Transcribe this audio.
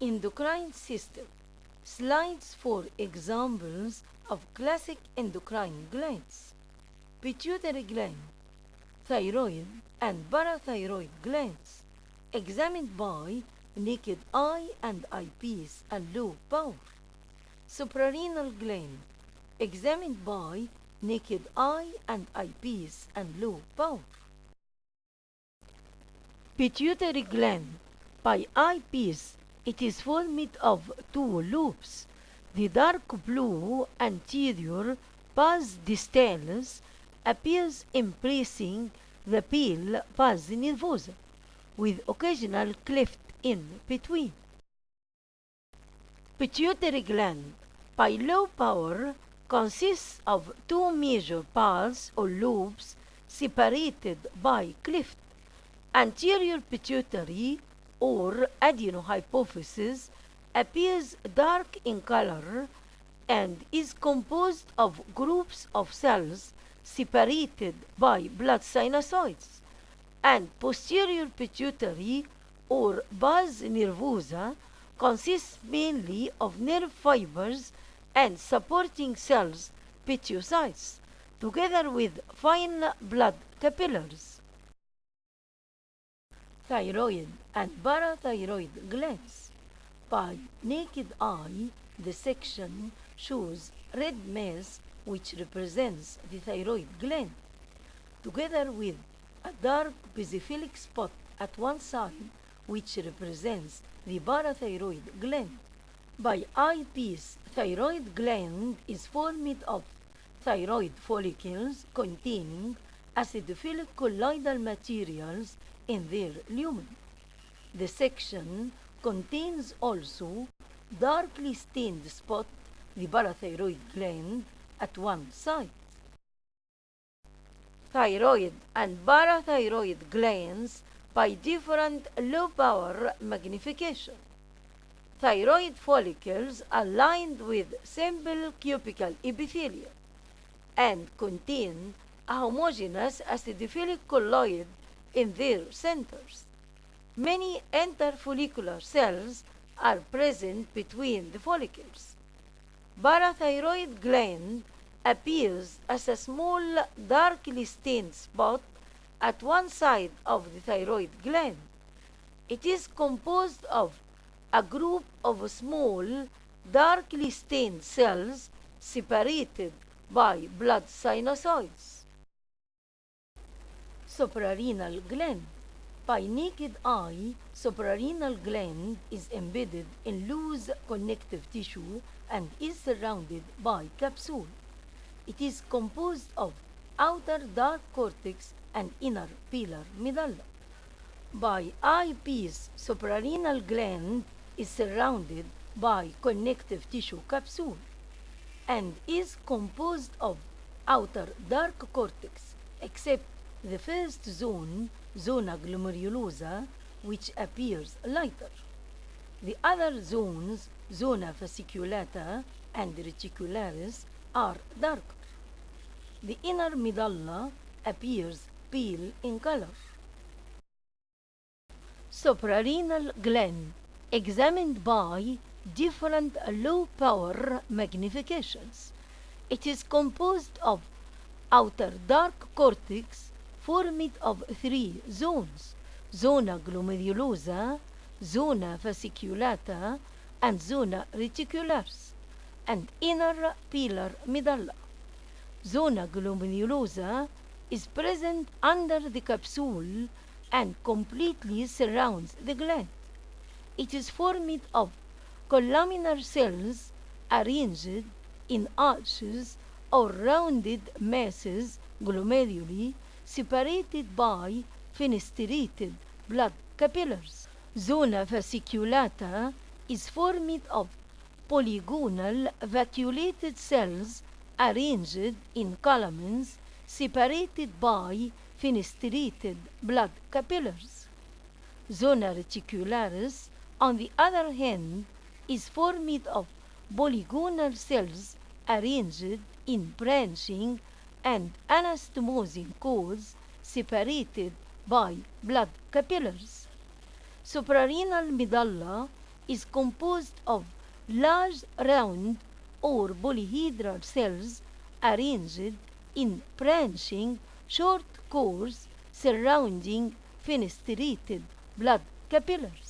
Endocrine system. Slides for examples of classic endocrine glands. Pituitary gland, thyroid and parathyroid glands, examined by naked eye and eyepiece and low power. Suprarenal gland, examined by naked eye and eyepiece and low power. Pituitary gland, by eyepiece, it is formed of two lobes. The dark blue anterior pars distalis appears embracing the pale pars nervosa, with occasional cleft in between. Pituitary gland, by low power, consists of two major pars or lobes separated by cleft. Anterior pituitary or adenohypophysis appears dark in color and is composed of groups of cells separated by blood sinusoids, and posterior pituitary or pars nervosa consists mainly of nerve fibers and supporting cells, pituocytes, together with fine blood capillaries. Thyroid and parathyroid glands. By naked eye, the section shows red mass which represents the thyroid gland, together with a dark basophilic spot at one side which represents the parathyroid gland. By eyepiece, thyroid gland is formed of thyroid follicles containing acidophilic colloidal materials in their lumen. The section contains also darkly stained spot, the parathyroid gland, at one side. Thyroid and parathyroid glands by different low power magnification. Thyroid follicles are lined with simple cubical epithelium and contain a homogeneous acidophilic colloid in their centers. Many interfollicular cells are present between the follicles. Parathyroid gland appears as a small darkly stained spot at one side of the thyroid gland. It is composed of a group of small darkly stained cells separated by blood sinusoids. Suprarenal gland. By naked eye, suprarenal gland is embedded in loose connective tissue and is surrounded by capsule. It is composed of outer dark cortex and inner pilar medulla. By eyepiece, suprarenal gland is surrounded by connective tissue capsule and is composed of outer dark cortex, except the first zone, zona glomerulosa, which appears lighter. The other zones, zona fasciculata and reticularis, are darker. The inner medulla appears pale in color. Suprarenal gland, examined by different low power magnifications. It is composed of outer dark cortex formed of three zones, zona glomerulosa, zona fasciculata, and zona reticularis, and inner pilar medulla. Zona glomerulosa is present under the capsule and completely surrounds the gland. It is formed of columnar cells arranged in arches or rounded masses, glomeruli, separated by fenestrated blood capillaries. Zona fasciculata is formed of polygonal vacuolated cells arranged in columns separated by fenestrated blood capillaries. Zona reticularis, on the other hand, is formed of polygonal cells arranged in branching and anastomosing cords separated by blood capillaries. Suprarenal medulla is composed of large round or polyhedral cells arranged in branching short course surrounding fenestrated blood capillaries.